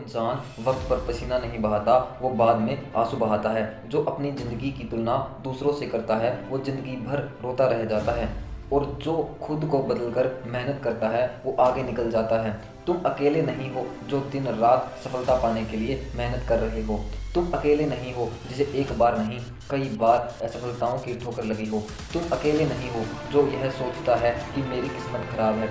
इंसान वक्त पर पसीना नहीं बहाता वो बाद में आंसू बहाता है। जो अपनी ज़िंदगी की तुलना दूसरों से करता है वो ज़िंदगी भर रोता रह जाता है। और जो खुद को बदलकर मेहनत करता है वो आगे निकल जाता है। तुम अकेले नहीं हो जो दिन रात सफलता पाने के लिए मेहनत कर रहे हो। तुम अकेले नहीं हो जिसे एक बार नहीं कई बार असफलताओं की ठोकर लगी हो। तुम अकेले नहीं हो जो यह सोचता है कि मेरी किस्मत खराब है।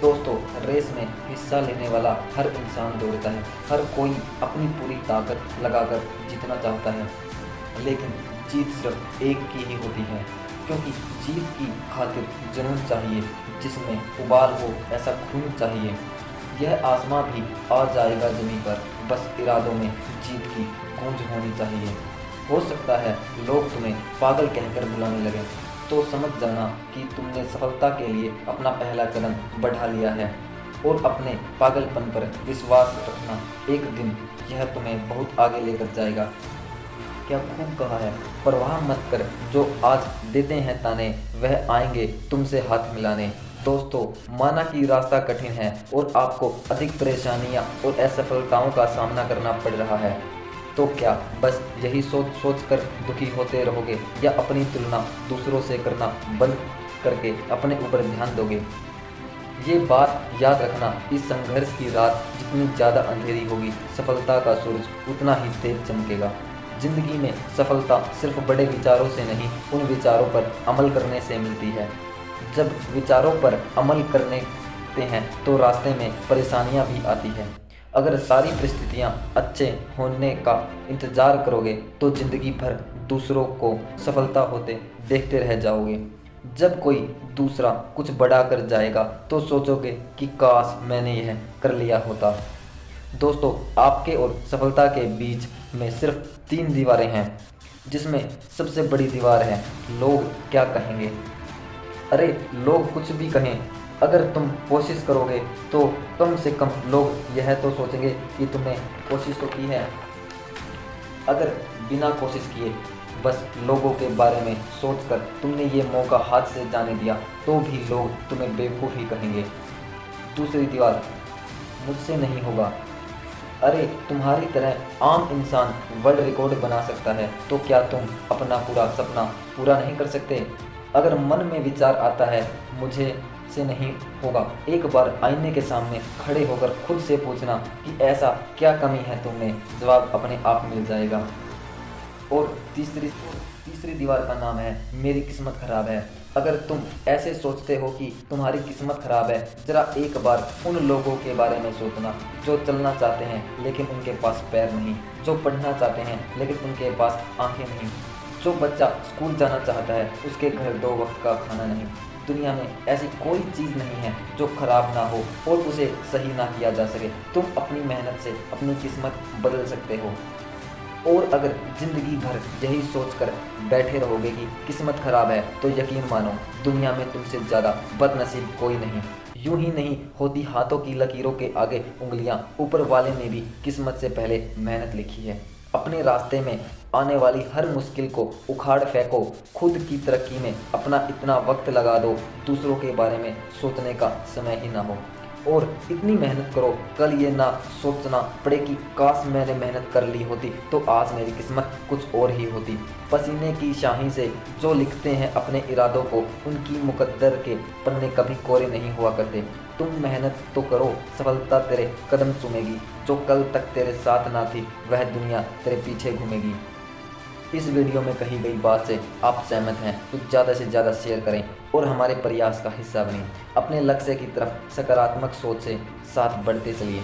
दोस्तों, रेस में हिस्सा लेने वाला हर इंसान दौड़ता है। हर कोई अपनी पूरी ताकत लगाकर जीतना चाहता है, लेकिन जीत सिर्फ एक की ही होती है। क्योंकि जीत की खातिर जुनून चाहिए, जिसमें उबाल हो ऐसा खून चाहिए। यह आसमां भी आ जाएगा ज़मीं पर, बस इरादों में जीत की गूंज होनी चाहिए। हो सकता है लोग तुम्हें पागल कहकर बुलाने लगें, तो समझ जाना कि तुमने सफलता के लिए अपना पहला कदम बढ़ा लिया है। और अपने पागलपन पर विश्वास रखना, एक दिन यह तुम्हें बहुत आगे लेकर जाएगा। क्या खूब कहा है, परवाह मत कर जो आज देते हैं ताने, वह आएंगे तुमसे हाथ मिलाने। दोस्तों, माना कि रास्ता कठिन है और आपको अधिक परेशानियां और असफलताओं का सामना करना पड़ रहा है, तो क्या बस यही सोच सोच कर दुखी होते रहोगे, या अपनी तुलना दूसरों से करना बंद करके अपने ऊपर ध्यान दोगे? ये बात याद रखना, इस संघर्ष की रात जितनी ज़्यादा अंधेरी होगी, सफलता का सूरज उतना ही तेज चमकेगा। जिंदगी में सफलता सिर्फ बड़े विचारों से नहीं, उन विचारों पर अमल करने से मिलती है। जब विचारों पर अमल करने हैं तो रास्ते में परेशानियां भी आती हैं। अगर सारी परिस्थितियां अच्छे होने का इंतज़ार करोगे तो ज़िंदगी भर दूसरों को सफलता होते देखते रह जाओगे। जब कोई दूसरा कुछ बड़ा कर जाएगा तो सोचोगे कि काश मैंने यह कर लिया होता। दोस्तों, आपके और सफलता के बीच में सिर्फ 3 दीवारें हैं, जिसमें सबसे बड़ी दीवार है लोग क्या कहेंगे। अरे, लोग कुछ भी कहें, अगर तुम कोशिश करोगे तो कम से कम लोग यह तो सोचेंगे कि तुमने कोशिश तो की है। अगर बिना कोशिश किए बस लोगों के बारे में सोचकर तुमने ये मौका हाथ से जाने दिया तो भी लोग तुम्हें बेवकूफ़ ही कहेंगे। दूसरी दीवार, मुझसे नहीं होगा। अरे, तुम्हारी तरह आम इंसान वर्ल्ड रिकॉर्ड बना सकता है, तो क्या तुम अपना पूरा सपना पूरा नहीं कर सकते? अगर मन में विचार आता है मुझे से नहीं होगा, एक बार आईने के सामने खड़े होकर खुद से पूछना कि ऐसा क्या कमी है तुम में, जवाब अपने आप मिल जाएगा। और तीसरी दीवार का नाम है मेरी किस्मत खराब है। अगर तुम ऐसे सोचते हो कि तुम्हारी किस्मत खराब है, ज़रा एक बार उन लोगों के बारे में सोचना जो चलना चाहते हैं लेकिन उनके पास पैर नहीं, जो पढ़ना चाहते हैं लेकिन उनके पास आंखें नहीं, जो बच्चा स्कूल जाना चाहता है उसके घर 2 वक्त का खाना नहीं। दुनिया में ऐसी कोई चीज़ नहीं है जो खराब ना हो और उसे सही ना किया जा सके। तुम अपनी मेहनत से अपनी किस्मत बदल सकते हो। और अगर ज़िंदगी भर यही सोचकर बैठे रहोगे कि किस्मत खराब है, तो यकीन मानो दुनिया में तुमसे ज़्यादा बदनसीब कोई नहीं। यूं ही नहीं होती हाथों की लकीरों के आगे उंगलियां, ऊपर वाले ने भी किस्मत से पहले मेहनत लिखी है। अपने रास्ते में आने वाली हर मुश्किल को उखाड़ फेंको, खुद की तरक्की में अपना इतना वक्त लगा दो, दूसरों के बारे में सोचने का समय ही ना हो। और इतनी मेहनत करो, कल ये ना सोचना पड़े कि काश मैंने मेहनत कर ली होती तो आज मेरी किस्मत कुछ और ही होती। पसीने की शाही से जो लिखते हैं अपने इरादों को, उनकी मुकद्दर के पन्ने कभी कोरे नहीं हुआ करते। तुम मेहनत तो करो, सफलता तेरे कदम चूमेगी। जो कल तक तेरे साथ ना थी वह दुनिया तेरे पीछे घूमेगी। इस वीडियो में कही गई बात से आप सहमत हैं तो ज़्यादा से ज़्यादा शेयर करें और हमारे प्रयास का हिस्सा बनें। अपने लक्ष्य की तरफ सकारात्मक सोच से साथ बढ़ते चलिए।